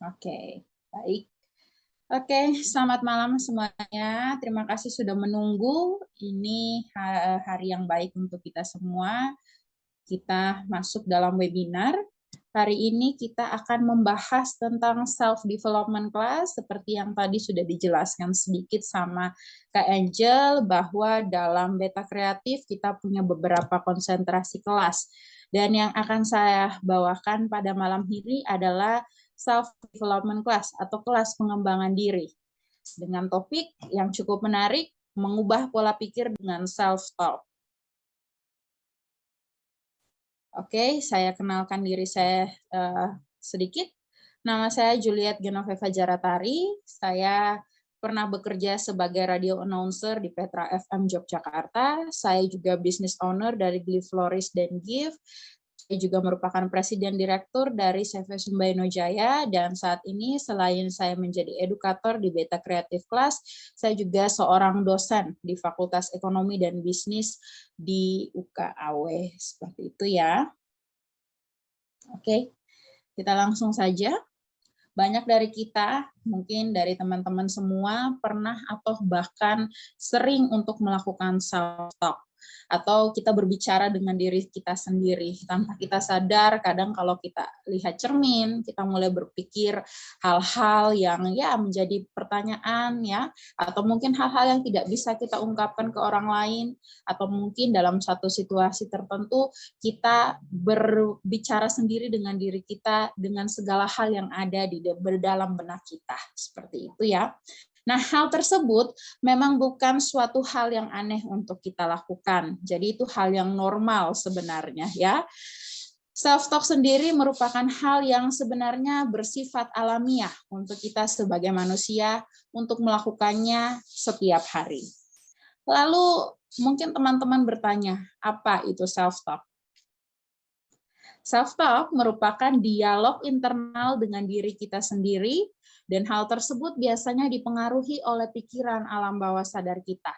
Oke, baik. Oke, selamat malam semuanya. Terima kasih sudah menunggu. Ini hari yang baik untuk kita semua. Kita masuk dalam webinar. Hari ini kita akan membahas tentang self-development class, seperti yang tadi sudah dijelaskan sedikit sama Kak Angel, bahwa dalam Beta Kreatif kita punya beberapa konsentrasi kelas. Dan yang akan saya bawakan pada malam ini adalah self-development class atau kelas pengembangan diri. Dengan topik yang cukup menarik, mengubah pola pikir dengan self-talk. Oke, saya kenalkan diri saya sedikit. Nama saya Juliet Genoveva Jaratari. Saya pernah bekerja sebagai radio announcer di Petra FM Yogyakarta. Saya juga business owner dari Glyph Floris dan Gift. Saya juga merupakan presiden direktur dari CV Sumbaino Jaya, dan saat ini selain saya menjadi edukator di Beta Creative Class, saya juga seorang dosen di Fakultas Ekonomi dan Bisnis di UKAW. Seperti itu ya. Oke, kita langsung saja. Banyak dari kita, mungkin dari teman-teman semua, pernah atau bahkan sering untuk melakukan self-talk. Atau kita berbicara dengan diri kita sendiri. Tanpa kita sadar, kadang kalau kita lihat cermin, kita mulai berpikir hal-hal yang ya menjadi pertanyaan, ya, atau mungkin hal-hal yang tidak bisa kita ungkapkan ke orang lain, atau mungkin dalam satu situasi tertentu, kita berbicara sendiri dengan diri kita dengan segala hal yang ada di dalam benak kita. Seperti itu ya. Nah, hal tersebut memang bukan suatu hal yang aneh untuk kita lakukan. Jadi itu hal yang normal sebenarnya ya. Self-talk sendiri merupakan hal yang sebenarnya bersifat alamiah untuk kita sebagai manusia untuk melakukannya setiap hari. Lalu mungkin teman-teman bertanya, apa itu self-talk? Self-talk merupakan dialog internal dengan diri kita sendiri, dan hal tersebut biasanya dipengaruhi oleh pikiran alam bawah sadar kita.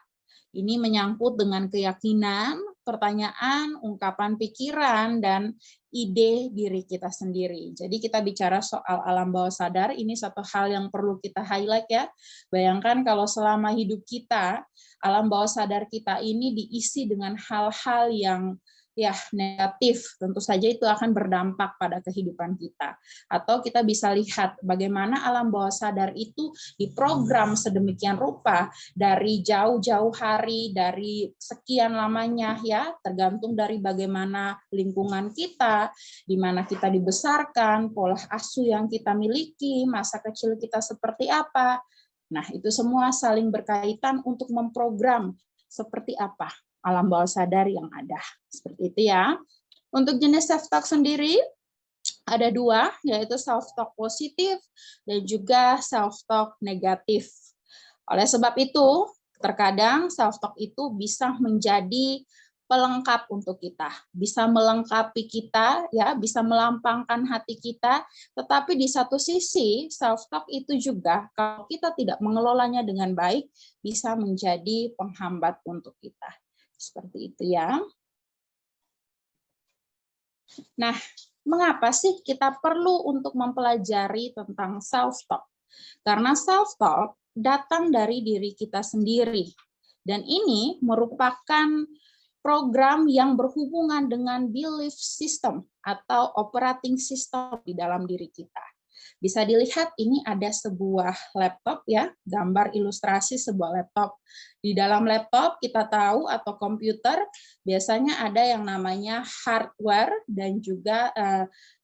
Ini menyangkut dengan keyakinan, pertanyaan, ungkapan pikiran, dan ide diri kita sendiri. Jadi kita bicara soal alam bawah sadar, ini satu hal yang perlu kita highlight ya. Bayangkan kalau selama hidup kita, alam bawah sadar kita ini diisi dengan hal-hal yang ya negatif, tentu saja itu akan berdampak pada kehidupan kita. Atau kita bisa lihat bagaimana alam bawah sadar itu diprogram sedemikian rupa dari jauh-jauh hari, dari sekian lamanya ya, tergantung dari bagaimana lingkungan kita, di mana kita dibesarkan, pola asuh yang kita miliki, masa kecil kita seperti apa. Nah, itu semua saling berkaitan untuk memprogram seperti apa alam bawah sadar yang ada. Seperti itu ya. Untuk jenis self-talk sendiri, ada dua, yaitu self-talk positif dan juga self-talk negatif. Oleh sebab itu, terkadang self-talk itu bisa menjadi pelengkap untuk kita, bisa melengkapi kita, ya, bisa melampangkan hati kita. Tetapi di satu sisi, self-talk itu juga kalau kita tidak mengelolanya dengan baik, bisa menjadi penghambat untuk kita. Seperti itu ya. Nah, mengapa sih kita perlu untuk mempelajari tentang self-talk? Karena self-talk datang dari diri kita sendiri. Dan ini merupakan program yang berhubungan dengan belief system atau operating system di dalam diri kita. Bisa dilihat ini ada sebuah laptop ya, gambar ilustrasi sebuah laptop. Di dalam laptop kita tahu atau komputer biasanya ada yang namanya hardware dan juga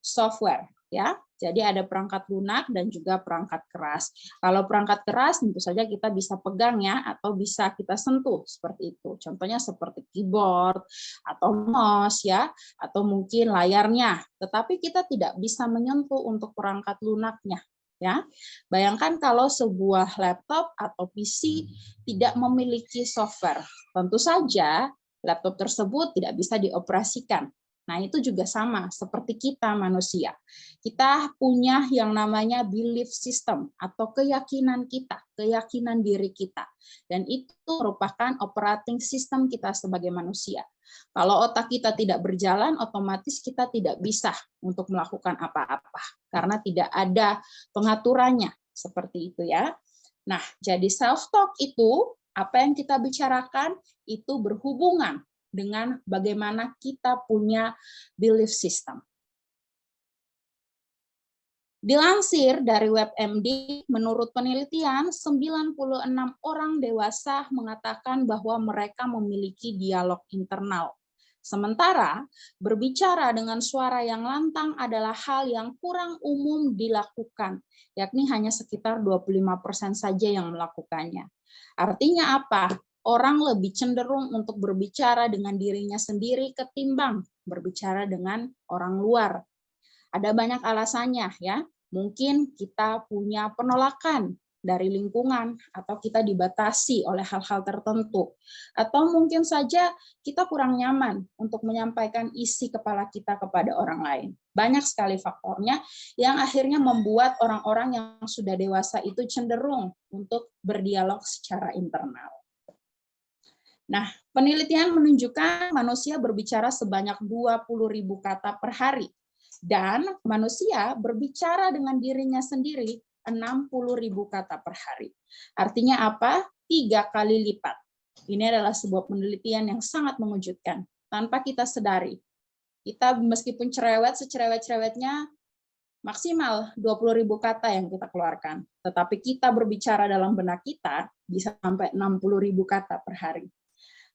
software ya. Jadi ada perangkat lunak dan juga perangkat keras. Kalau perangkat keras tentu saja kita bisa pegang ya atau bisa kita sentuh seperti itu. Contohnya seperti keyboard atau mouse ya, atau mungkin layarnya. Tetapi kita tidak bisa menyentuh untuk perangkat lunaknya. Ya, bayangkan kalau sebuah laptop atau PC tidak memiliki software, tentu saja laptop tersebut tidak bisa dioperasikan. Nah, itu juga sama seperti kita manusia. Kita punya yang namanya belief system atau keyakinan kita, keyakinan diri kita. Dan itu merupakan operating system kita sebagai manusia. Kalau otak kita tidak berjalan, otomatis kita tidak bisa untuk melakukan apa-apa karena tidak ada pengaturannya seperti itu ya. Nah, jadi self-talk itu apa yang kita bicarakan itu berhubungan dengan bagaimana kita punya belief system. Dilansir dari WebMD, menurut penelitian, 96 orang dewasa mengatakan bahwa mereka memiliki dialog internal. Sementara, berbicara dengan suara yang lantang adalah hal yang kurang umum dilakukan, yakni hanya sekitar 25% saja yang melakukannya. Artinya apa? Orang lebih cenderung untuk berbicara dengan dirinya sendiri ketimbang berbicara dengan orang luar. Ada banyak alasannya ya. Mungkin kita punya penolakan dari lingkungan atau kita dibatasi oleh hal-hal tertentu. Atau mungkin saja kita kurang nyaman untuk menyampaikan isi kepala kita kepada orang lain. Banyak sekali faktornya yang akhirnya membuat orang-orang yang sudah dewasa itu cenderung untuk berdialog secara internal. Nah, penelitian menunjukkan manusia berbicara sebanyak 20.000 kata per hari. Dan manusia berbicara dengan dirinya sendiri 60.000 kata per hari. Artinya apa? 3 kali lipat. Ini adalah sebuah penelitian yang sangat mengejutkan. Tanpa kita sadari. Kita meskipun cerewet, secerewet-cerewetnya maksimal 20.000 kata yang kita keluarkan. Tetapi kita berbicara dalam benak kita bisa sampai 60.000 kata per hari.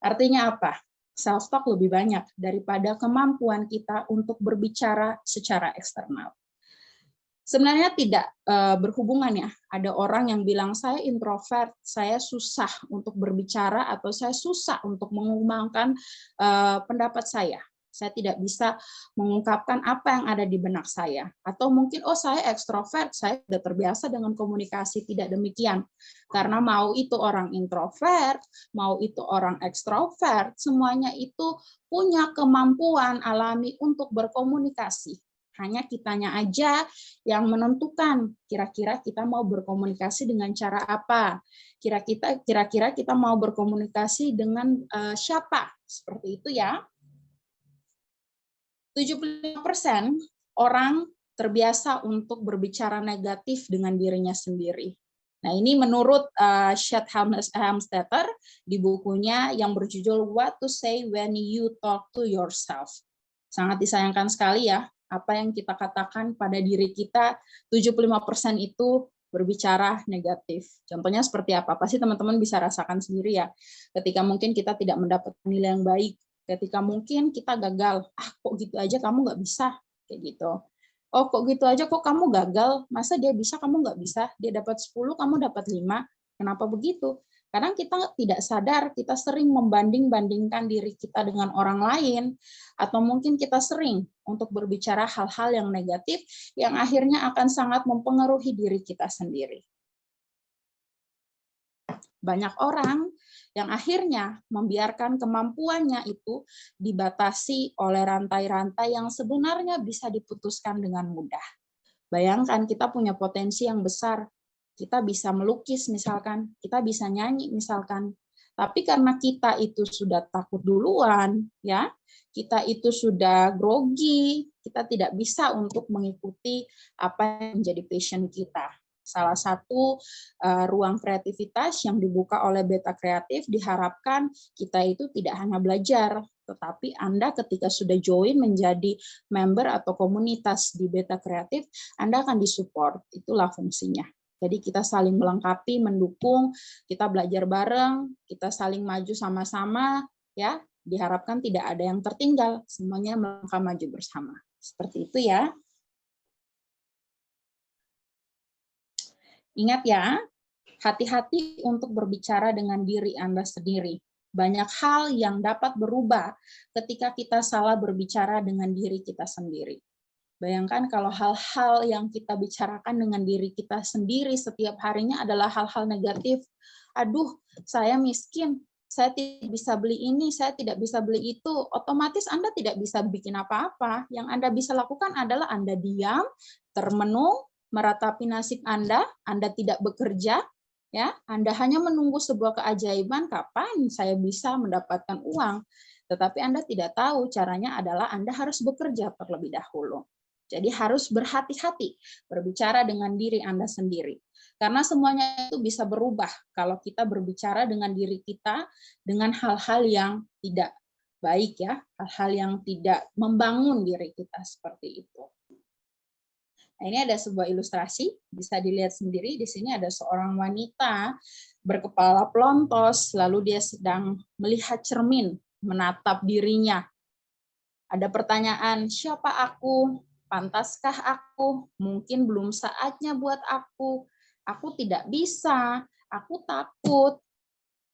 Artinya apa? Self-talk lebih banyak daripada kemampuan kita untuk berbicara secara eksternal. Sebenarnya tidak berhubungan ya. Ada orang yang bilang saya introvert, saya susah untuk berbicara atau saya susah untuk mengembangkan pendapat saya. Saya tidak bisa mengungkapkan apa yang ada di benak saya. Atau mungkin, oh saya ekstrovert, saya sudah terbiasa dengan komunikasi. Tidak demikian. Karena mau itu orang introvert, mau itu orang ekstrovert, semuanya itu punya kemampuan alami untuk berkomunikasi. Hanya kitanya aja yang menentukan kira-kira kita mau berkomunikasi dengan cara apa. Kira-kira kita mau berkomunikasi dengan siapa. Seperti itu ya. 75% orang terbiasa untuk berbicara negatif dengan dirinya sendiri. Nah, ini menurut Chet Hamstetter di bukunya yang berjudul What to Say When You Talk to Yourself. Sangat disayangkan sekali ya, apa yang kita katakan pada diri kita, 75% itu berbicara negatif. Contohnya seperti apa? Pasti teman-teman bisa rasakan sendiri ya. Ketika mungkin kita tidak mendapatkan nilai yang baik, ketika mungkin kita gagal, kok gitu aja kamu nggak bisa, kayak gitu. Oh kok gitu aja kok kamu gagal, masa dia bisa kamu nggak bisa, dia dapat 10 kamu dapat 5, kenapa begitu? Kadang kita tidak sadar, kita sering membanding-bandingkan diri kita dengan orang lain, atau mungkin kita sering untuk berbicara hal-hal yang negatif, yang akhirnya akan sangat mempengaruhi diri kita sendiri. Banyak orang yang akhirnya membiarkan kemampuannya itu dibatasi oleh rantai-rantai yang sebenarnya bisa diputuskan dengan mudah. Bayangkan kita punya potensi yang besar, kita bisa melukis misalkan, kita bisa nyanyi misalkan, tapi karena kita itu sudah takut duluan, ya, kita itu sudah grogi, kita tidak bisa untuk mengikuti apa yang menjadi passion kita. Salah satu ruang kreativitas yang dibuka oleh Beta Kreatif diharapkan kita itu tidak hanya belajar, tetapi Anda ketika sudah join menjadi member atau komunitas di Beta Kreatif, Anda akan disupport, itulah fungsinya. Jadi kita saling melengkapi, mendukung, kita belajar bareng, kita saling maju sama-sama, ya. Diharapkan tidak ada yang tertinggal, semuanya melangkah maju bersama. Seperti itu ya. Ingat ya, hati-hati untuk berbicara dengan diri Anda sendiri. Banyak hal yang dapat berubah ketika kita salah berbicara dengan diri kita sendiri. Bayangkan kalau hal-hal yang kita bicarakan dengan diri kita sendiri setiap harinya adalah hal-hal negatif. Aduh, saya miskin. saya tidak bisa beli ini, saya tidak bisa beli itu, otomatis Anda tidak bisa bikin apa-apa. Yang Anda bisa lakukan adalah Anda diam, termenung, meratapi nasib Anda tidak bekerja, ya, Anda hanya menunggu sebuah keajaiban kapan saya bisa mendapatkan uang. Tetapi Anda tidak tahu, caranya adalah Anda harus bekerja terlebih dahulu. Jadi harus berhati-hati berbicara dengan diri Anda sendiri. Karena semuanya itu bisa berubah kalau kita berbicara dengan diri kita dengan hal-hal yang tidak baik, ya, hal-hal yang tidak membangun diri kita seperti itu. Nah, ini ada sebuah ilustrasi, bisa dilihat sendiri. Di sini ada seorang wanita berkepala pelontos, lalu dia sedang melihat cermin, menatap dirinya. Ada pertanyaan, siapa aku? Pantaskah aku? Mungkin belum saatnya buat aku. Aku tidak bisa, aku takut.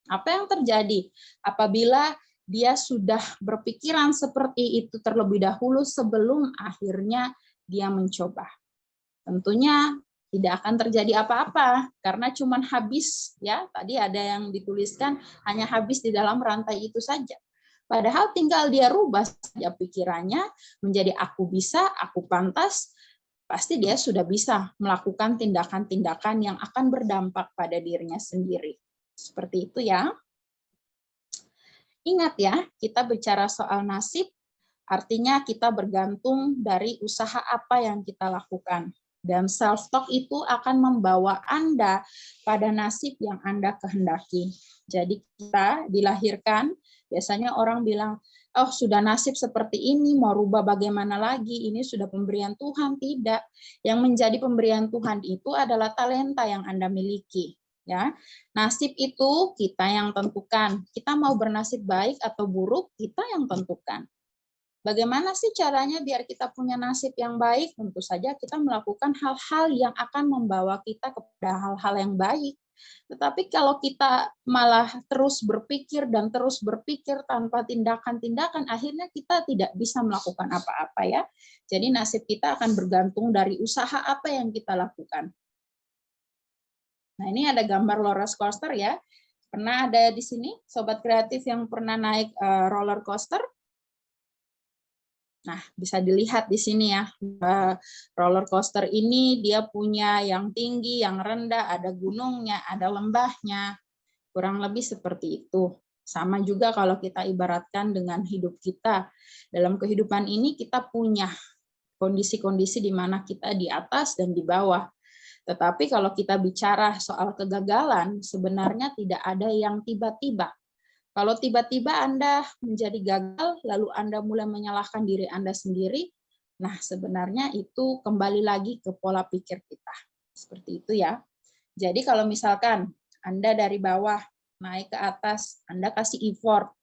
Apa yang terjadi apabila dia sudah berpikiran seperti itu terlebih dahulu sebelum akhirnya dia mencoba? Tentunya tidak akan terjadi apa-apa karena cuma habis, ya. Tadi ada yang dituliskan hanya habis di dalam rantai itu saja. Padahal tinggal dia rubah saja pikirannya menjadi aku bisa, aku pantas, pasti dia sudah bisa melakukan tindakan-tindakan yang akan berdampak pada dirinya sendiri. Seperti itu, ya. Ingat ya, kita bicara soal nasib, artinya kita bergantung dari usaha apa yang kita lakukan. Dan self-talk itu akan membawa Anda pada nasib yang Anda kehendaki. Jadi kita dilahirkan, biasanya orang bilang, oh sudah nasib seperti ini, mau rubah bagaimana lagi, ini sudah pemberian Tuhan. Tidak. Yang menjadi pemberian Tuhan itu adalah talenta yang Anda miliki. Ya, nasib itu kita yang tentukan. Kita mau bernasib baik atau buruk, kita yang tentukan. Bagaimana sih caranya biar kita punya nasib yang baik? Tentu saja kita melakukan hal-hal yang akan membawa kita kepada hal-hal yang baik. Tetapi kalau kita malah terus berpikir dan terus berpikir tanpa tindakan-tindakan, akhirnya kita tidak bisa melakukan apa-apa, ya. Jadi nasib kita akan bergantung dari usaha apa yang kita lakukan. Nah, ini ada gambar roller coaster, ya. Pernah ada di sini sobat kreatif yang pernah naik roller coaster? Nah, bisa dilihat di sini ya, roller coaster ini dia punya yang tinggi, yang rendah, ada gunungnya, ada lembahnya, kurang lebih seperti itu. Sama juga kalau kita ibaratkan dengan hidup kita. Dalam kehidupan ini kita punya kondisi-kondisi di mana kita di atas dan di bawah. Tetapi kalau kita bicara soal kegagalan, sebenarnya tidak ada yang tiba-tiba. Kalau tiba-tiba Anda menjadi gagal, lalu Anda mulai menyalahkan diri Anda sendiri, nah sebenarnya itu kembali lagi ke pola pikir kita. Seperti itu, ya. Jadi kalau misalkan Anda dari bawah naik ke atas, Anda kasih effort.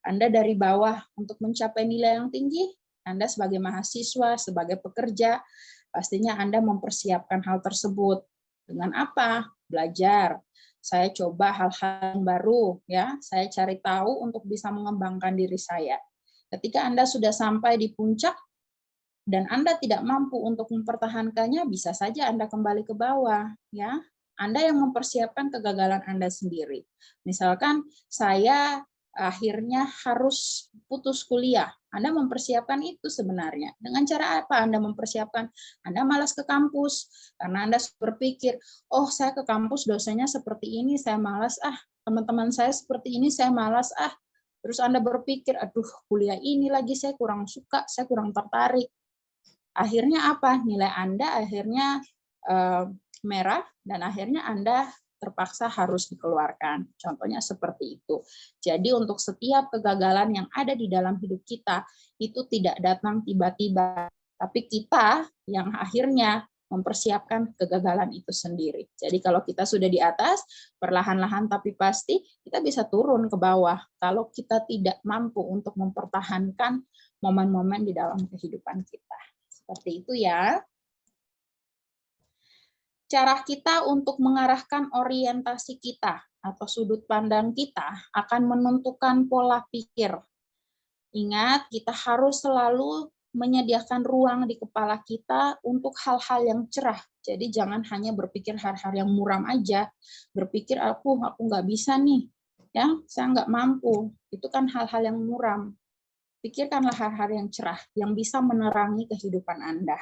Anda dari bawah untuk mencapai nilai yang tinggi, Anda sebagai mahasiswa, sebagai pekerja, pastinya Anda mempersiapkan hal tersebut. Dengan apa? Belajar. Saya coba hal-hal yang baru, ya. Saya cari tahu untuk bisa mengembangkan diri saya. Ketika Anda sudah sampai di puncak dan Anda tidak mampu untuk mempertahankannya, bisa saja Anda kembali ke bawah, ya. Anda yang mempersiapkan kegagalan Anda sendiri. Misalkan saya akhirnya harus putus kuliah. Anda mempersiapkan itu sebenarnya. Dengan cara apa Anda mempersiapkan? Anda malas ke kampus karena Anda berpikir, oh saya ke kampus dosennya seperti ini, saya malas teman-teman saya seperti ini, saya malas Terus Anda berpikir, aduh kuliah ini lagi saya kurang suka, saya kurang tertarik. Akhirnya apa? Nilai Anda akhirnya merah dan akhirnya Anda terpaksa harus dikeluarkan. Contohnya seperti itu. Jadi untuk setiap kegagalan yang ada di dalam hidup kita, itu tidak datang tiba-tiba, tapi kita yang akhirnya mempersiapkan kegagalan itu sendiri. Jadi kalau kita sudah di atas, perlahan-lahan tapi pasti kita bisa turun ke bawah kalau kita tidak mampu untuk mempertahankan momen-momen di dalam kehidupan kita. Seperti itu, ya. Cara kita untuk mengarahkan orientasi kita atau sudut pandang kita akan menentukan pola pikir. Ingat, kita harus selalu menyediakan ruang di kepala kita untuk hal-hal yang cerah. Jadi jangan hanya berpikir hal-hal yang muram aja. Berpikir aku nggak bisa nih. Ya, saya nggak mampu. Itu kan hal-hal yang muram. Pikirkanlah hal-hal yang cerah, yang bisa menerangi kehidupan Anda.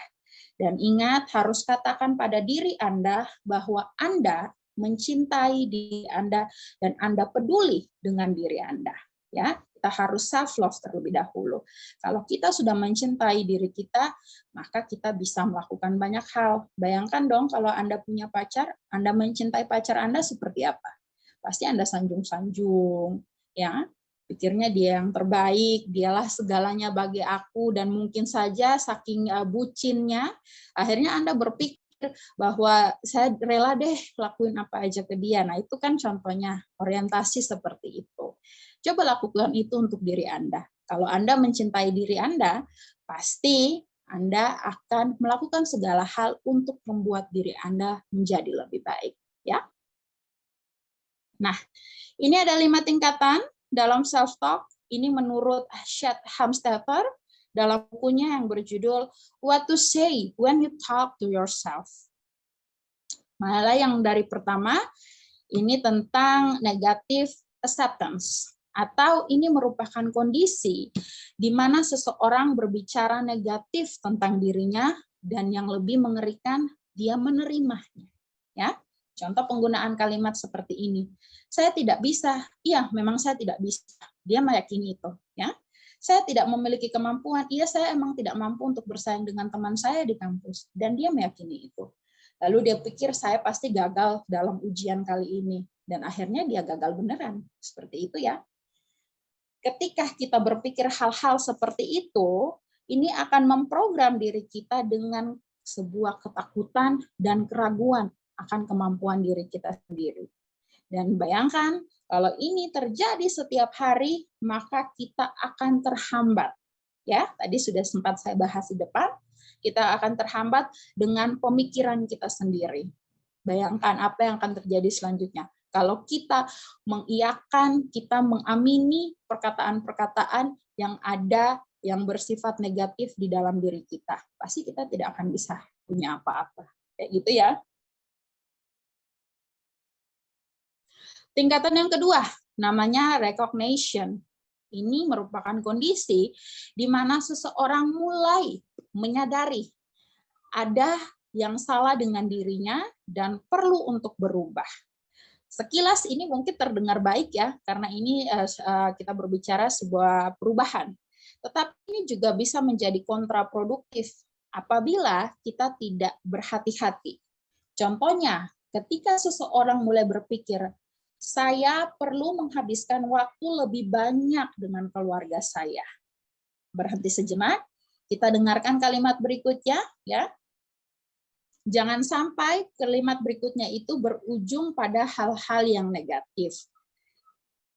Dan ingat, harus katakan pada diri Anda bahwa Anda mencintai diri Anda dan Anda peduli dengan diri Anda. Ya, kita harus self love terlebih dahulu. Kalau kita sudah mencintai diri kita, maka kita bisa melakukan banyak hal. Bayangkan dong kalau Anda punya pacar, Anda mencintai pacar Anda seperti apa? Pasti Anda sanjung-sanjung, ya. Pikirnya dia yang terbaik, dialah segalanya bagi aku, dan mungkin saja saking bucinnya, akhirnya Anda berpikir bahwa saya rela deh lakuin apa aja ke dia. Nah, itu kan contohnya orientasi seperti itu. Coba lakukan itu untuk diri Anda. Kalau Anda mencintai diri Anda, pasti Anda akan melakukan segala hal untuk membuat diri Anda menjadi lebih baik. Ya. Nah, ini ada 5 tingkatan dalam self-talk. Ini menurut Chet Hamstafer dalam bukunya yang berjudul What to Say When You Talk to Yourself. Malah yang dari pertama, ini tentang negative acceptance. Atau ini merupakan kondisi di mana seseorang berbicara negatif tentang dirinya dan yang lebih mengerikan, dia menerimanya. Ya. Contoh penggunaan kalimat seperti ini. Saya tidak bisa. Iya, memang saya tidak bisa. Dia meyakini itu, ya. Saya tidak memiliki kemampuan. Iya, saya emang tidak mampu untuk bersaing dengan teman saya di kampus, dan dia meyakini itu. Lalu dia pikir saya pasti gagal dalam ujian kali ini, dan akhirnya dia gagal beneran. Seperti itu, ya. Ketika kita berpikir hal-hal seperti itu, ini akan memprogram diri kita dengan sebuah ketakutan dan keraguan akan kemampuan diri kita sendiri. Dan bayangkan, kalau ini terjadi setiap hari, maka kita akan terhambat. Ya, tadi sudah sempat saya bahas di depan, kita akan terhambat dengan pemikiran kita sendiri. Bayangkan apa yang akan terjadi selanjutnya. Kalau kita mengiyakan, kita mengamini perkataan-perkataan yang ada, yang bersifat negatif di dalam diri kita, pasti kita tidak akan bisa punya apa-apa. Kayak gitu ya. Tingkatan yang kedua, namanya recognition. Ini merupakan kondisi di mana seseorang mulai menyadari ada yang salah dengan dirinya dan perlu untuk berubah. Sekilas ini mungkin terdengar baik ya, karena ini kita berbicara sebuah perubahan. Tetapi ini juga bisa menjadi kontraproduktif apabila kita tidak berhati-hati. Contohnya, ketika seseorang mulai berpikir, saya perlu menghabiskan waktu lebih banyak dengan keluarga saya. Berhenti sejenak, kita dengarkan kalimat berikutnya, ya. Jangan sampai kalimat berikutnya itu berujung pada hal-hal yang negatif.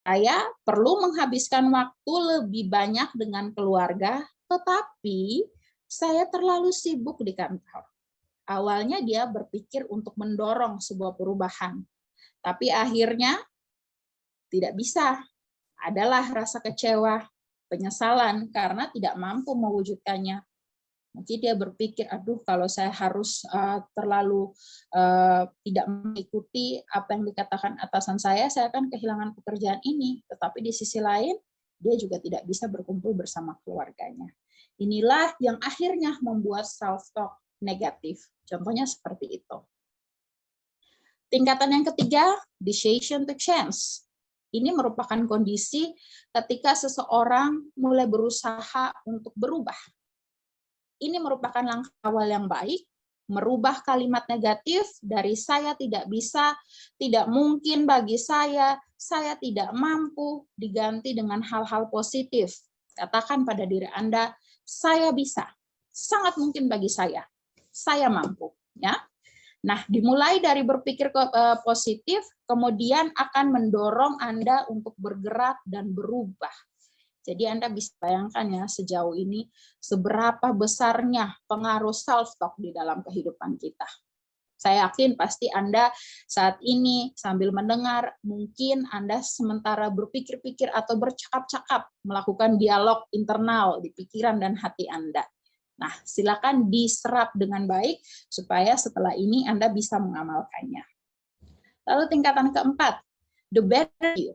Saya perlu menghabiskan waktu lebih banyak dengan keluarga, tetapi saya terlalu sibuk di kantor. Awalnya dia berpikir untuk mendorong sebuah perubahan, tapi akhirnya tidak bisa. Adalah rasa kecewa, penyesalan karena tidak mampu mewujudkannya. Mungkin dia berpikir, aduh kalau saya harus terlalu tidak mengikuti apa yang dikatakan atasan saya akan kehilangan pekerjaan ini. Tetapi di sisi lain, dia juga tidak bisa berkumpul bersama keluarganya. Inilah yang akhirnya membuat self-talk negatif. Contohnya seperti itu. Tingkatan yang ketiga, decision to change. Ini merupakan kondisi ketika seseorang mulai berusaha untuk berubah. Ini merupakan langkah awal yang baik, merubah kalimat negatif dari saya tidak bisa, tidak mungkin bagi saya tidak mampu, diganti dengan hal-hal positif. Katakan pada diri Anda, saya bisa, sangat mungkin bagi saya mampu. Ya. Nah, dimulai dari berpikir positif, kemudian akan mendorong Anda untuk bergerak dan berubah. Jadi Anda bisa bayangkan ya sejauh ini seberapa besarnya pengaruh self-talk di dalam kehidupan kita. Saya yakin pasti Anda saat ini sambil mendengar, mungkin Anda sementara berpikir-pikir atau bercakap-cakap, melakukan dialog internal di pikiran dan hati Anda. Nah, silakan diserap dengan baik supaya setelah ini Anda bisa mengamalkannya. Lalu tingkatan keempat, the better you.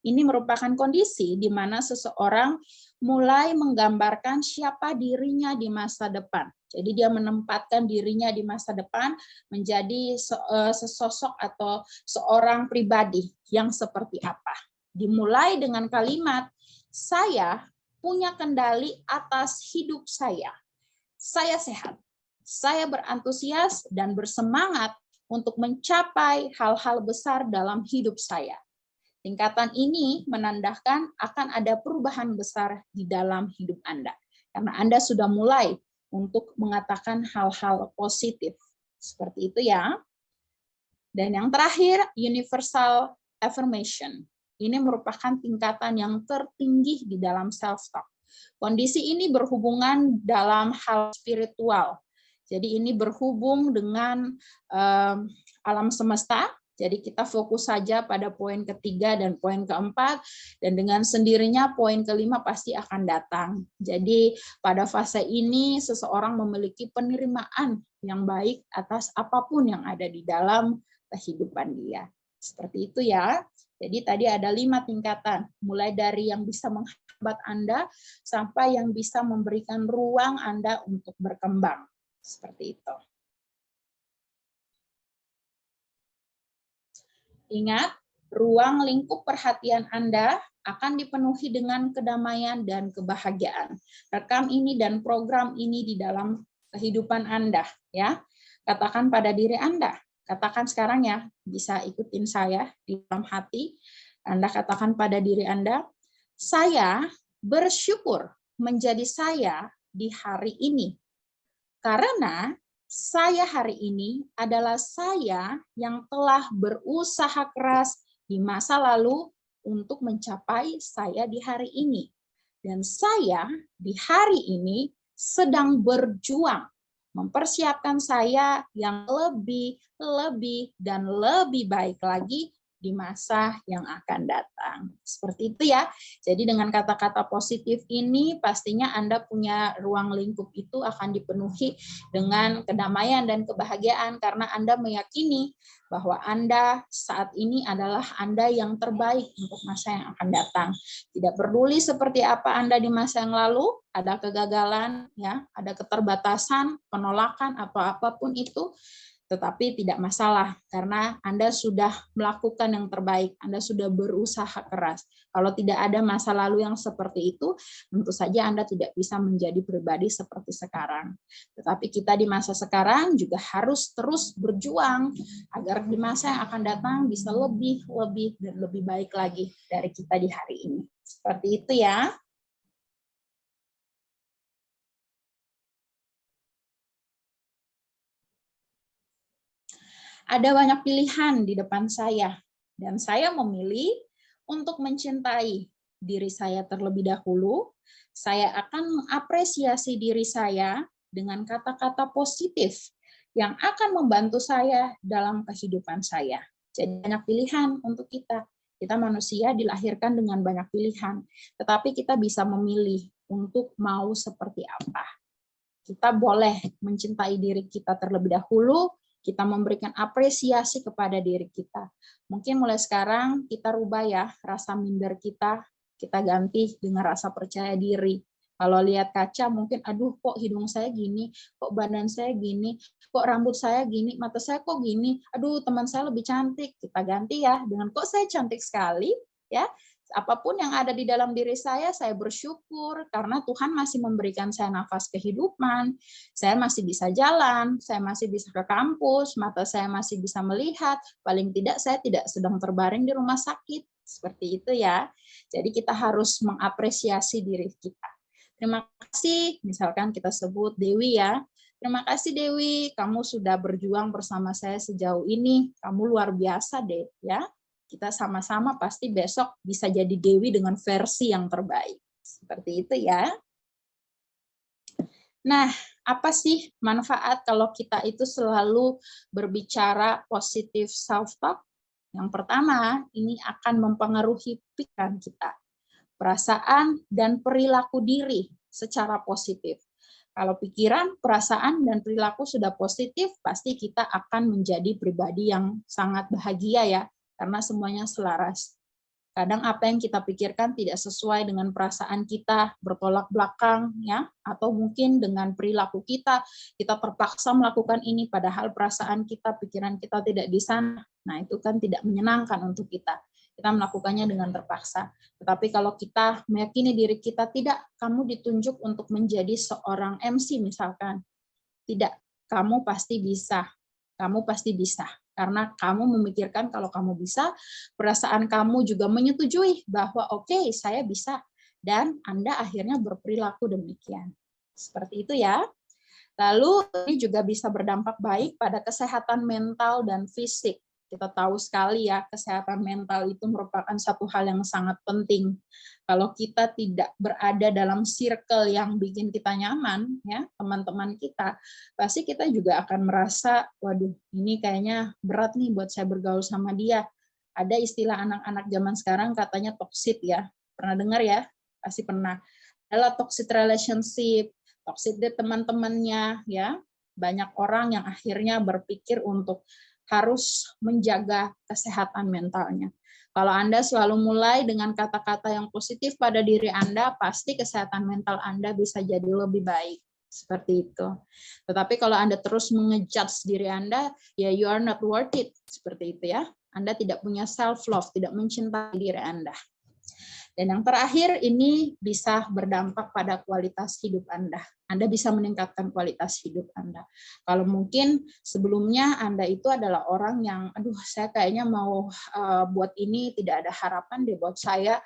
Ini merupakan kondisi di mana seseorang mulai menggambarkan siapa dirinya di masa depan. Jadi dia menempatkan dirinya di masa depan menjadi sesosok atau seorang pribadi yang seperti apa. Dimulai dengan kalimat, saya punya kendali atas hidup saya. Saya sehat. Saya berantusias dan bersemangat untuk mencapai hal-hal besar dalam hidup saya. Tingkatan ini menandakan akan ada perubahan besar di dalam hidup Anda. Karena Anda sudah mulai untuk mengatakan hal-hal positif. Seperti itu ya. Dan yang terakhir, universal affirmation. Ini merupakan tingkatan yang tertinggi di dalam self-talk. Kondisi ini berhubungan dalam hal spiritual. Jadi ini berhubung dengan alam semesta. Jadi kita fokus saja pada poin ketiga dan poin keempat, dan dengan sendirinya poin kelima pasti akan datang. Jadi pada fase ini seseorang memiliki penerimaan yang baik atas apapun yang ada di dalam kehidupan dia. Seperti itu ya. Jadi tadi ada 5 tingkatan, mulai dari yang bisa menghambat Anda sampai yang bisa memberikan ruang Anda untuk berkembang. Seperti itu. Ingat, ruang lingkup perhatian Anda akan dipenuhi dengan kedamaian dan kebahagiaan. Rekam ini dan program ini di dalam kehidupan Anda, ya. Katakan pada diri Anda, katakan sekarang ya, bisa ikutin saya di dalam hati. Anda katakan pada diri Anda, saya bersyukur menjadi saya di hari ini. Karena saya hari ini adalah saya yang telah berusaha keras di masa lalu untuk mencapai saya di hari ini. Dan saya di hari ini sedang berjuang mempersiapkan saya yang lebih dan lebih baik lagi di masa yang akan datang. Seperti itu ya. Jadi dengan kata-kata positif ini pastinya Anda punya ruang lingkup itu akan dipenuhi dengan kedamaian dan kebahagiaan karena Anda meyakini bahwa Anda saat ini adalah Anda yang terbaik untuk masa yang akan datang. Tidak peduli seperti apa Anda di masa yang lalu, ada kegagalan, ya, ada keterbatasan, penolakan atau apapun itu, tetapi tidak masalah karena Anda sudah melakukan yang terbaik, Anda sudah berusaha keras. Kalau tidak ada masa lalu yang seperti itu, tentu saja Anda tidak bisa menjadi pribadi seperti sekarang. Tetapi kita di masa sekarang juga harus terus berjuang agar di masa yang akan datang bisa lebih dan lebih baik lagi dari kita di hari ini. Seperti itu ya. Ada banyak pilihan di depan saya, dan saya memilih untuk mencintai diri saya terlebih dahulu. Saya akan mengapresiasi diri saya dengan kata-kata positif yang akan membantu saya dalam kehidupan saya. Jadi banyak pilihan untuk kita. Kita manusia dilahirkan dengan banyak pilihan, tetapi kita bisa memilih untuk mau seperti apa. Kita boleh mencintai diri kita terlebih dahulu, kita memberikan apresiasi kepada diri kita. Mungkin mulai sekarang kita rubah ya rasa minder kita ganti dengan rasa percaya diri. Kalau lihat kaca mungkin, aduh kok hidung saya gini, kok badan saya gini, kok rambut saya gini, mata saya kok gini, aduh teman saya lebih cantik. Kita ganti ya dengan kok saya cantik sekali, ya. Apapun yang ada di dalam diri saya bersyukur karena Tuhan masih memberikan saya nafas kehidupan, saya masih bisa jalan, saya masih bisa ke kampus, mata saya masih bisa melihat, paling tidak saya tidak sedang terbaring di rumah sakit. Seperti itu ya. Jadi kita harus mengapresiasi diri kita. Terima kasih, misalkan kita sebut Dewi ya. Terima kasih Dewi, kamu sudah berjuang bersama saya sejauh ini. Kamu luar biasa deh ya. Kita sama-sama pasti besok bisa jadi Dewi dengan versi yang terbaik. Seperti itu ya. Nah, apa sih manfaat kalau kita itu selalu berbicara positif self-talk? Yang pertama, ini akan mempengaruhi pikiran kita, perasaan, dan perilaku diri secara positif. Kalau pikiran, perasaan, dan perilaku sudah positif, pasti kita akan menjadi pribadi yang sangat bahagia ya, karena semuanya selaras. Kadang apa yang kita pikirkan tidak sesuai dengan perasaan kita, bertolak belakang, ya, atau mungkin dengan perilaku kita terpaksa melakukan ini, padahal perasaan kita, pikiran kita tidak di sana. Nah, itu kan tidak menyenangkan untuk kita. Kita melakukannya dengan terpaksa. Tetapi kalau kita meyakini diri kita, tidak, kamu ditunjuk untuk menjadi seorang MC misalkan. Tidak, kamu pasti bisa. Kamu pasti bisa. Karena kamu memikirkan kalau kamu bisa, perasaan kamu juga menyetujui bahwa oke, saya bisa. Dan Anda akhirnya berperilaku demikian. Seperti itu ya. Lalu ini juga bisa berdampak baik pada kesehatan mental dan fisik. Kita tahu sekali ya, kesehatan mental itu merupakan satu hal yang sangat penting. Kalau kita tidak berada dalam circle yang bikin kita nyaman, ya teman-teman kita, pasti kita juga akan merasa, waduh, ini kayaknya berat nih buat saya bergaul sama dia. Ada istilah anak-anak zaman sekarang katanya toxic ya. Pernah dengar ya? Pasti pernah. Adalah toxic relationship, toxic date teman-temannya, ya. Banyak orang yang akhirnya berpikir untuk harus menjaga kesehatan mentalnya. Kalau Anda selalu mulai dengan kata-kata yang positif pada diri Anda, pasti kesehatan mental Anda bisa jadi lebih baik. Seperti itu. Tetapi kalau Anda terus mengejudge diri Anda, ya you are not worth it. Seperti itu ya. Anda tidak punya self-love, tidak mencintai diri Anda. Dan yang terakhir, ini bisa berdampak pada kualitas hidup Anda. Anda bisa meningkatkan kualitas hidup Anda. Kalau mungkin sebelumnya Anda itu adalah orang yang, aduh saya kayaknya mau buat ini, tidak ada harapan deh buat saya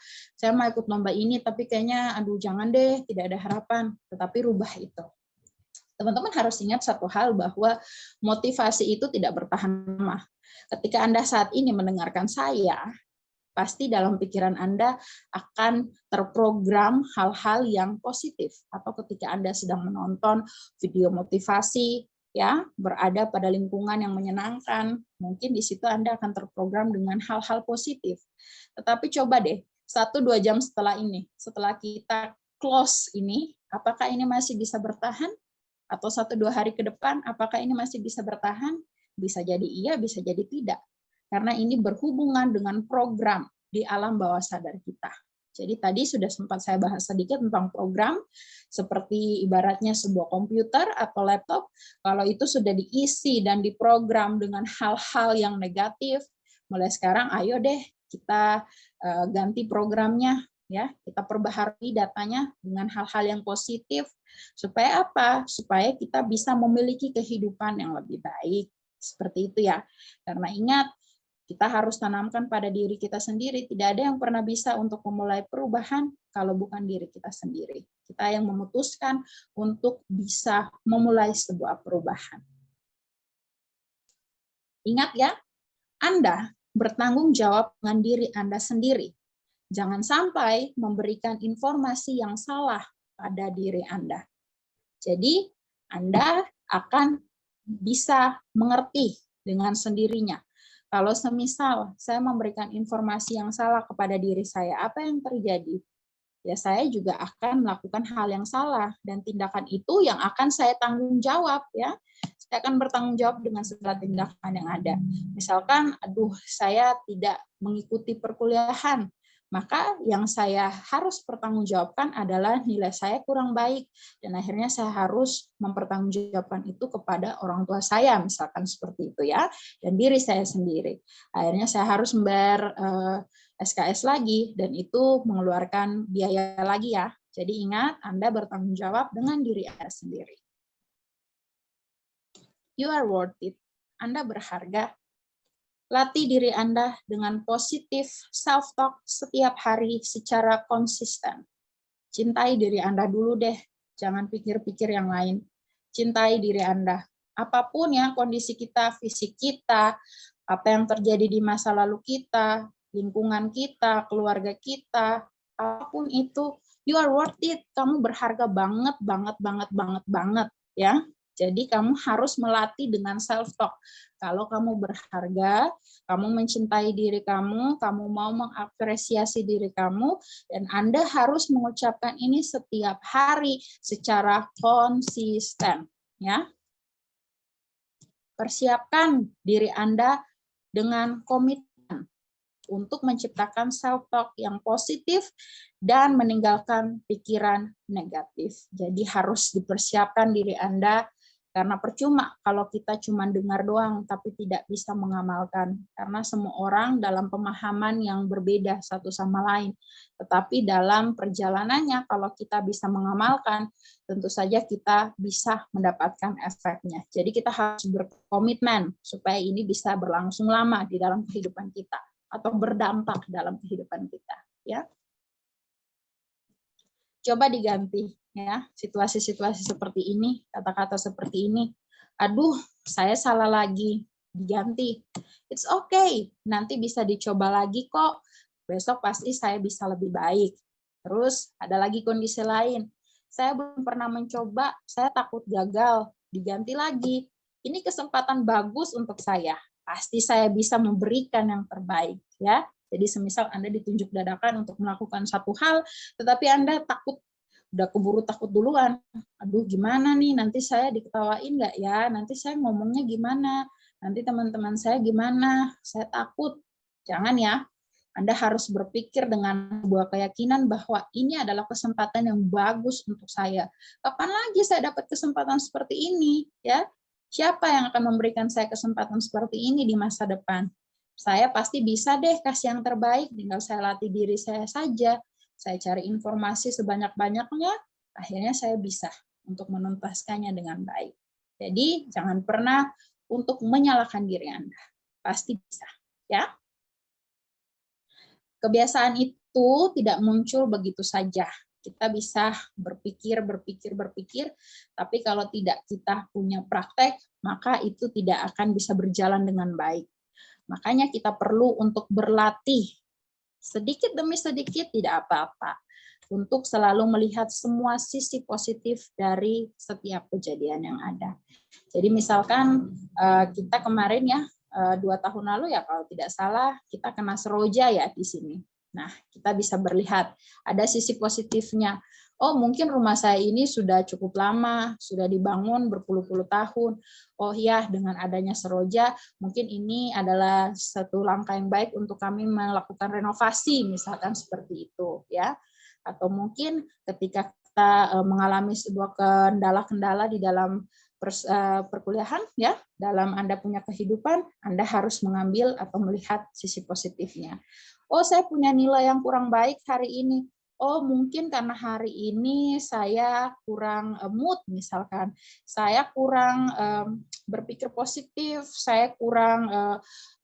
mau ikut lomba ini, tapi kayaknya aduh jangan deh, tidak ada harapan. Tetapi rubah itu. Teman-teman harus ingat satu hal bahwa motivasi itu tidak bertahan lama. Ketika Anda saat ini mendengarkan saya, pasti dalam pikiran Anda akan terprogram hal-hal yang positif. Atau ketika Anda sedang menonton video motivasi, ya berada pada lingkungan yang menyenangkan, mungkin di situ Anda akan terprogram dengan hal-hal positif. Tetapi coba deh, 1-2 jam setelah ini, setelah kita close ini, apakah ini masih bisa bertahan? Atau 1-2 hari ke depan, apakah ini masih bisa bertahan? Bisa jadi iya, bisa jadi tidak. Karena ini berhubungan dengan program di alam bawah sadar kita. Jadi tadi sudah sempat saya bahas sedikit tentang program, seperti ibaratnya sebuah komputer atau laptop, kalau itu sudah diisi dan diprogram dengan hal-hal yang negatif, mulai sekarang ayo deh kita ganti programnya, ya kita perbaharui datanya dengan hal-hal yang positif, supaya apa? Supaya kita bisa memiliki kehidupan yang lebih baik. Seperti itu ya. Karena ingat, kita harus tanamkan pada diri kita sendiri. Tidak ada yang pernah bisa untuk memulai perubahan kalau bukan diri kita sendiri. Kita yang memutuskan untuk bisa memulai sebuah perubahan. Ingat ya, Anda bertanggung jawab dengan diri Anda sendiri. Jangan sampai memberikan informasi yang salah pada diri Anda. Jadi, Anda akan bisa mengerti dengan sendirinya. Kalau semisal saya memberikan informasi yang salah kepada diri saya, apa yang terjadi? Ya saya juga akan melakukan hal yang salah, dan tindakan itu yang akan saya tanggung jawab, ya. Saya akan bertanggung jawab dengan segala tindakan yang ada. Misalkan, aduh saya tidak mengikuti perkuliahan, maka yang saya harus pertanggungjawabkan adalah nilai saya kurang baik, dan akhirnya saya harus mempertanggungjawabkan itu kepada orang tua saya, misalkan seperti itu ya, dan diri saya sendiri. Akhirnya saya harus membayar SKS lagi, dan itu mengeluarkan biaya lagi ya. Jadi ingat, Anda bertanggung jawab dengan diri Anda sendiri. You are worth it. Anda berharga. Latih diri Anda dengan positif self-talk setiap hari secara konsisten. Cintai diri Anda dulu deh, jangan pikir-pikir yang lain. Cintai diri Anda. Apapun ya kondisi kita, fisik kita, apa yang terjadi di masa lalu kita, lingkungan kita, keluarga kita, apapun itu, you are worth it. Kamu berharga banget, banget, banget, banget, banget, ya. Jadi kamu harus melatih dengan self-talk. Kalau kamu berharga, kamu mencintai diri kamu mau mengapresiasi diri kamu, dan Anda harus mengucapkan ini setiap hari secara konsisten. Ya. Persiapkan diri Anda dengan komitmen. untuk menciptakan self-talk yang positif dan meninggalkan pikiran negatif. Jadi harus dipersiapkan diri Anda, karena percuma kalau kita cuma dengar doang tapi tidak bisa mengamalkan. Karena semua orang dalam pemahaman yang berbeda satu sama lain. Tetapi dalam perjalanannya kalau kita bisa mengamalkan, tentu saja kita bisa mendapatkan efeknya. Jadi kita harus berkomitmen supaya ini bisa berlangsung lama di dalam kehidupan kita atau berdampak dalam kehidupan kita, ya. Coba diganti, ya, situasi-situasi seperti ini, kata-kata seperti ini. Aduh, saya salah lagi, diganti. It's okay, nanti bisa dicoba lagi kok. Besok pasti saya bisa lebih baik. Terus ada lagi kondisi lain. Saya belum pernah mencoba, saya takut gagal, diganti lagi. Ini kesempatan bagus untuk saya. Pasti saya bisa memberikan yang terbaik, ya. Jadi semisal Anda ditunjuk dadakan untuk melakukan satu hal, tetapi Anda takut, udah keburu takut duluan. Aduh, gimana nih, nanti saya diketawain nggak ya? Nanti saya ngomongnya gimana? Nanti teman-teman saya gimana? Saya takut. Jangan ya. Anda harus berpikir dengan sebuah keyakinan bahwa ini adalah kesempatan yang bagus untuk saya. Kapan lagi saya dapat kesempatan seperti ini? Ya, siapa yang akan memberikan saya kesempatan seperti ini di masa depan? Saya pasti bisa deh kasih yang terbaik, tinggal saya latih diri saya saja. Saya cari informasi sebanyak-banyaknya, akhirnya saya bisa untuk menuntaskannya dengan baik. Jadi jangan pernah untuk menyalahkan diri Anda. Pasti bisa, ya. Kebiasaan itu tidak muncul begitu saja. Kita bisa berpikir, tapi kalau tidak kita punya praktek, maka itu tidak akan bisa berjalan dengan baik. Makanya kita perlu untuk berlatih sedikit demi sedikit, tidak apa-apa, untuk selalu melihat semua sisi positif dari setiap kejadian yang ada. Jadi misalkan kita kemarin ya 2 tahun lalu ya kalau tidak salah kita kena seroja ya di sini. Nah, kita bisa melihat ada sisi positifnya. Oh, mungkin rumah saya ini sudah cukup lama, sudah dibangun berpuluh-puluh tahun. Oh ya, dengan adanya seroja, mungkin ini adalah satu langkah yang baik untuk kami melakukan renovasi, misalkan seperti itu, ya. Atau mungkin ketika kita mengalami sebuah kendala-kendala di dalam perkuliahan, ya, dalam Anda punya kehidupan, Anda harus mengambil atau melihat sisi positifnya. Oh, saya punya nilai yang kurang baik hari ini. Oh, mungkin karena hari ini saya kurang mood misalkan. Saya kurang berpikir positif, saya kurang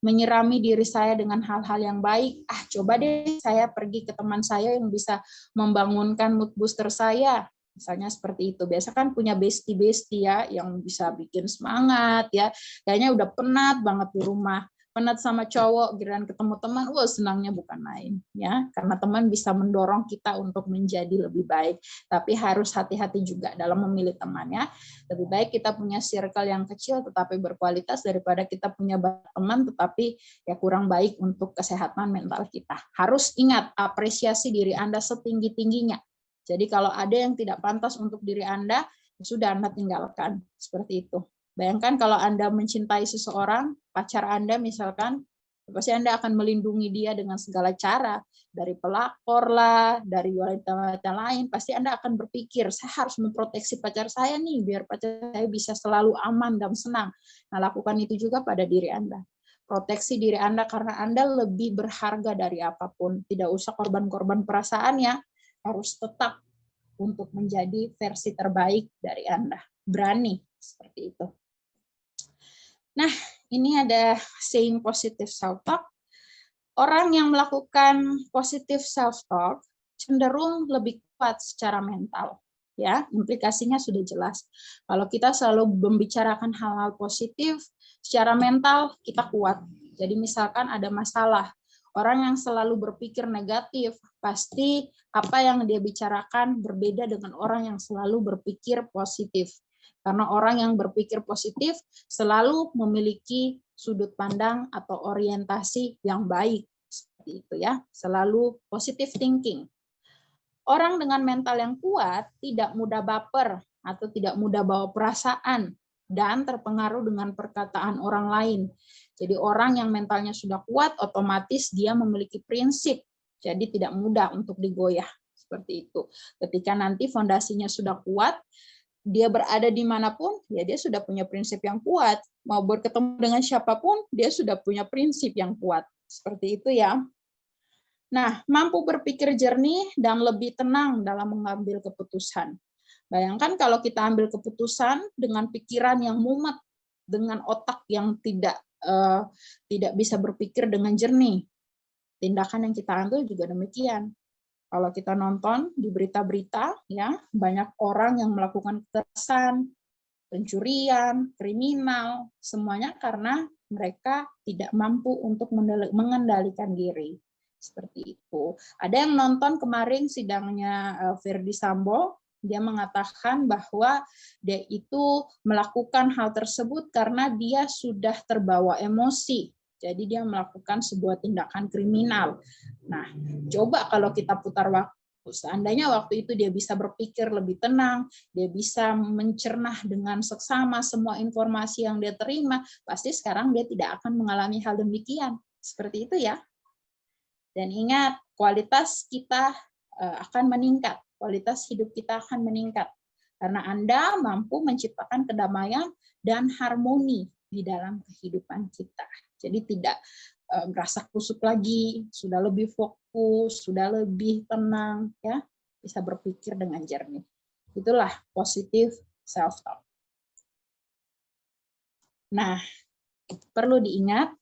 menyirami diri saya dengan hal-hal yang baik. Ah, coba deh saya pergi ke teman saya yang bisa membangunkan mood booster saya. Misalnya seperti itu. Biasa kan punya bestie-bestie ya yang bisa bikin semangat ya. Kayaknya udah penat banget di rumah. Penat sama cowok, giliran ketemu teman, wah senangnya bukan main, ya, karena teman bisa mendorong kita untuk menjadi lebih baik. Tapi harus hati-hati juga dalam memilih temannya. Lebih baik kita punya circle yang kecil tetapi berkualitas daripada kita punya banyak teman tetapi ya kurang baik untuk kesehatan mental kita. Harus ingat apresiasi diri Anda setinggi-tingginya. Jadi kalau ada yang tidak pantas untuk diri Anda, ya sudah Anda tinggalkan. Seperti itu. Bayangkan kalau Anda mencintai seseorang, pacar Anda misalkan, pasti Anda akan melindungi dia dengan segala cara, dari pelakor lah, dari wanita-wanita lain, pasti Anda akan berpikir, saya harus memproteksi pacar saya nih, biar pacar saya bisa selalu aman dan senang. Nah, lakukan itu juga pada diri Anda. Proteksi diri Anda karena Anda lebih berharga dari apapun. Tidak usah korban-korban perasaannya, harus tetap untuk menjadi versi terbaik dari Anda. Berani, seperti itu. Nah, ini ada saying positive self-talk. Orang yang melakukan positive self-talk cenderung lebih kuat secara mental. Ya, implikasinya sudah jelas. Kalau kita selalu membicarakan hal-hal positif, secara mental kita kuat. Jadi misalkan ada masalah, orang yang selalu berpikir negatif, pasti apa yang dia bicarakan berbeda dengan orang yang selalu berpikir positif. Karena orang yang berpikir positif selalu memiliki sudut pandang atau orientasi yang baik. Seperti itu ya, selalu positive thinking. Orang dengan mental yang kuat tidak mudah baper atau tidak mudah bawa perasaan dan terpengaruh dengan perkataan orang lain. Jadi orang yang mentalnya sudah kuat, otomatis dia memiliki prinsip. Jadi tidak mudah untuk digoyah. Seperti itu. Ketika nanti fondasinya sudah kuat, dia berada dimanapun, ya dia sudah punya prinsip yang kuat. Mau bertemu dengan siapapun, dia sudah punya prinsip yang kuat. Seperti itu ya. Nah, mampu berpikir jernih dan lebih tenang dalam mengambil keputusan. Bayangkan kalau kita ambil keputusan dengan pikiran yang mumet, dengan otak yang tidak bisa berpikir dengan jernih. Tindakan yang kita ambil juga demikian. Kalau kita nonton di berita-berita, ya banyak orang yang melakukan kekerasan, pencurian, kriminal, semuanya karena mereka tidak mampu untuk mengendalikan diri. Seperti itu. Ada yang nonton kemarin sidangnya Verdi Sambo, dia mengatakan bahwa dia itu melakukan hal tersebut karena dia sudah terbawa emosi. Jadi dia melakukan sebuah tindakan kriminal. Nah, coba kalau kita putar waktu, seandainya waktu itu dia bisa berpikir lebih tenang, dia bisa mencerna dengan seksama semua informasi yang dia terima, pasti sekarang dia tidak akan mengalami hal demikian. Seperti itu ya. Dan ingat, kualitas kita akan meningkat, kualitas hidup kita akan meningkat. Karena Anda mampu menciptakan kedamaian dan harmoni di dalam kehidupan kita. Jadi tidak merasa kusut lagi, sudah lebih fokus, sudah lebih tenang, ya, bisa berpikir dengan jernih. Itulah positive self-talk. Nah, perlu diingat,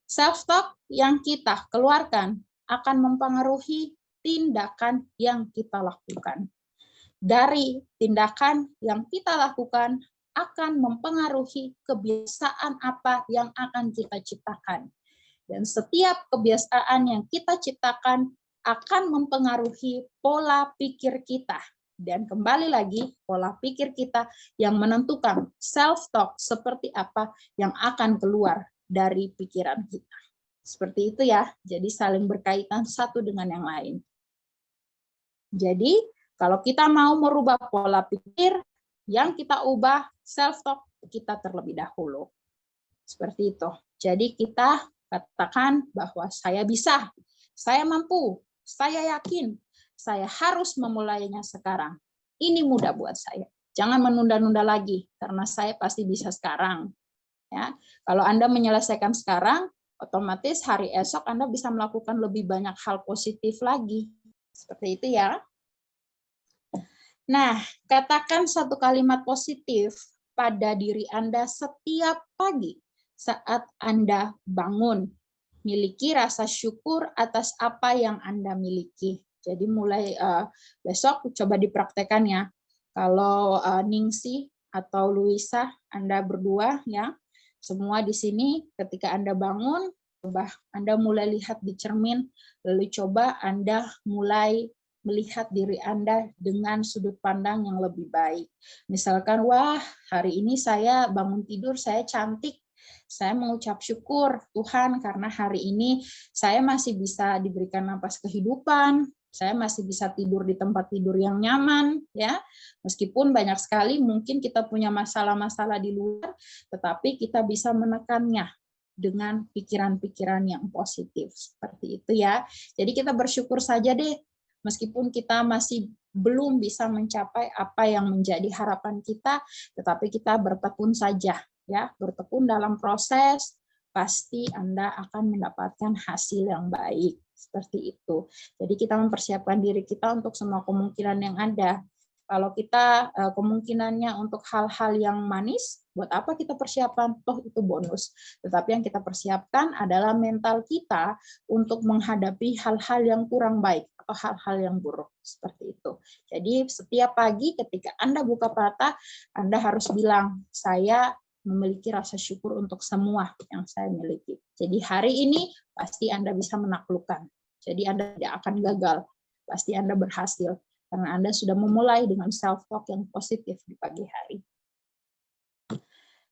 self-talk yang kita keluarkan akan mempengaruhi tindakan yang kita lakukan. Dari tindakan yang kita lakukan akan mempengaruhi kebiasaan apa yang akan kita ciptakan. Dan setiap kebiasaan yang kita ciptakan akan mempengaruhi pola pikir kita. Dan kembali lagi, pola pikir kita yang menentukan self-talk seperti apa yang akan keluar dari pikiran kita. Seperti itu ya, jadi saling berkaitan satu dengan yang lain. Jadi, kalau kita mau merubah pola pikir, yang kita ubah self-talk kita terlebih dahulu. Seperti itu. Jadi kita katakan bahwa saya bisa, saya mampu, saya yakin, saya harus memulainya sekarang. Ini mudah buat saya. Jangan menunda-nunda lagi, karena saya pasti bisa sekarang. Ya, kalau Anda menyelesaikan sekarang, otomatis hari esok Anda bisa melakukan lebih banyak hal positif lagi. Seperti itu ya. Nah, katakan satu kalimat positif pada diri Anda setiap pagi saat Anda bangun. Miliki rasa syukur atas apa yang Anda miliki. Jadi mulai besok coba dipraktekan ya. Kalau Ningsi atau Luisa, Anda berdua ya, semua di sini ketika Anda bangun, coba Anda mulai lihat di cermin, lalu coba Anda mulai melihat diri Anda dengan sudut pandang yang lebih baik. Misalkan, wah hari ini saya bangun tidur, saya cantik, saya mengucap syukur Tuhan karena hari ini saya masih bisa diberikan napas kehidupan, saya masih bisa tidur di tempat tidur yang nyaman, ya. Meskipun banyak sekali mungkin kita punya masalah-masalah di luar, tetapi kita bisa menekannya dengan pikiran-pikiran yang positif seperti itu ya. Jadi kita bersyukur saja deh, meskipun kita masih belum bisa mencapai apa yang menjadi harapan kita, tetapi kita bertekun saja, ya, bertekun dalam proses, pasti Anda akan mendapatkan hasil yang baik. Seperti itu. Jadi kita mempersiapkan diri kita untuk semua kemungkinan yang ada. Kalau kita kemungkinannya untuk hal-hal yang manis, buat apa kita persiapan? Toh itu bonus. Tetapi yang kita persiapkan adalah mental kita untuk menghadapi hal-hal yang kurang baik atau hal-hal yang buruk. Seperti itu. Jadi setiap pagi ketika Anda buka mata, Anda harus bilang, saya memiliki rasa syukur untuk semua yang saya miliki. Jadi hari ini pasti Anda bisa menaklukkan. Jadi Anda tidak akan gagal. Pasti Anda berhasil. Karena Anda sudah memulai dengan self-talk yang positif di pagi hari.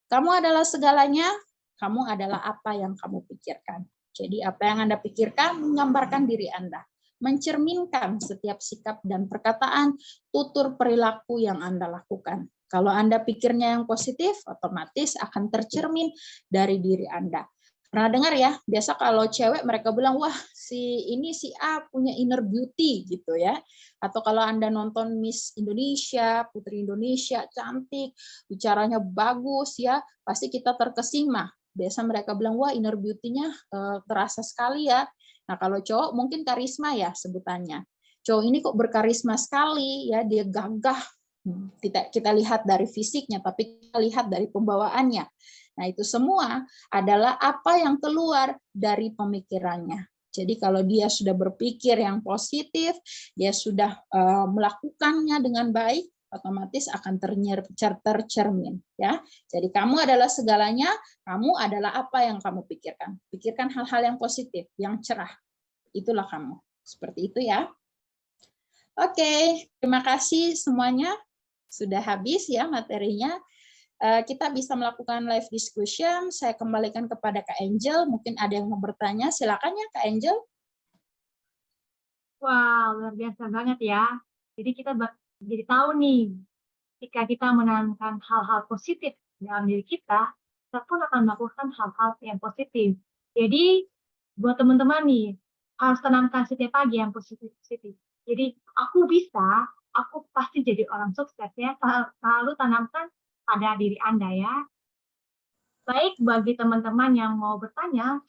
Kamu adalah segalanya, kamu adalah apa yang kamu pikirkan. Jadi apa yang Anda pikirkan menggambarkan diri Anda. Mencerminkan setiap sikap dan perkataan, tutur perilaku yang Anda lakukan. Kalau Anda pikirnya yang positif, otomatis akan tercermin dari diri Anda. Pernah dengar ya, biasa kalau cewek mereka bilang, wah si A punya inner beauty gitu ya. Atau kalau Anda nonton Miss Indonesia, Putri Indonesia, cantik, bicaranya bagus ya, pasti kita terkesima. Biasa mereka bilang, wah inner beauty-nya terasa sekali ya. Nah kalau cowok mungkin karisma ya sebutannya. Cowok ini kok berkarisma sekali ya, dia gagah. Kita lihat dari fisiknya, tapi kita lihat dari pembawaannya. Nah, itu semua adalah apa yang keluar dari pemikirannya. Jadi kalau dia sudah berpikir yang positif, dia sudah melakukannya dengan baik, otomatis akan tercermin ya. Jadi kamu adalah segalanya, kamu adalah apa yang kamu pikirkan. Pikirkan hal-hal yang positif, yang cerah. Itulah kamu. Seperti itu ya. Oke, terima kasih semuanya. Sudah habis ya materinya. Kita bisa melakukan live discussion. Saya kembalikan kepada Kak Angel. Mungkin ada yang mau bertanya. Silakan ya Kak Angel. Wah, luar biasa banget ya. Jadi kita jadi tahu nih, jika kita menanamkan hal-hal positif dalam diri kita pun akan melakukan hal-hal yang positif. Jadi, buat teman-teman nih, harus tanamkan setiap pagi yang positif-positif. Jadi, aku bisa, aku pasti jadi orang sukses ya. Selalu tanamkan pada diri Anda ya. Baik, bagi teman-teman yang mau bertanya,